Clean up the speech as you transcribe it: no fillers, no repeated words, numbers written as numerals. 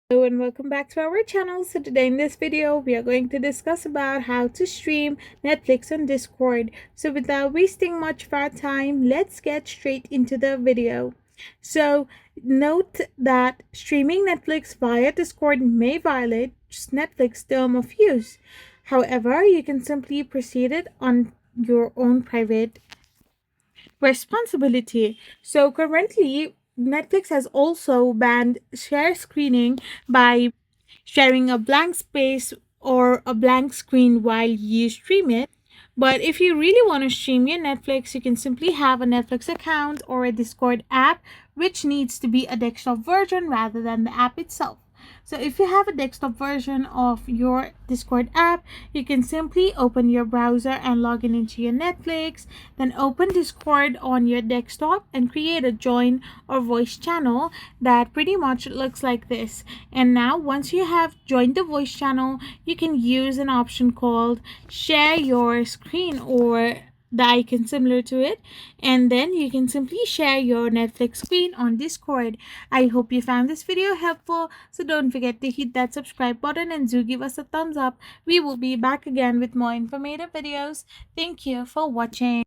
Hello and welcome back to our channel. So today in this video we are going to discuss about how to stream Netflix on Discord. So without wasting much of our time, let's get straight into the video. So note that streaming Netflix via Discord may violate Netflix term of use. However, you can simply proceed it on your own private responsibility. So currently, Netflix has also banned share screening by sharing a blank space or a blank screen while you stream it. But if you really want to stream your Netflix, you can simply have a Netflix account or a Discord app, which needs to be a desktop version rather than the app itself. So if you have a desktop version of your Discord app, you can simply open your browser and log in into your Netflix, then open Discord on your desktop and create a join or voice channel that pretty much looks like this. And now once you have joined the voice channel, you can use an option called share your screen or the icon similar to it, and then you can simply share your Netflix screen on Discord. I hope you found this video helpful, so don't forget to hit that subscribe button and do give us a thumbs up. We will be back again with more informative videos. Thank you for watching.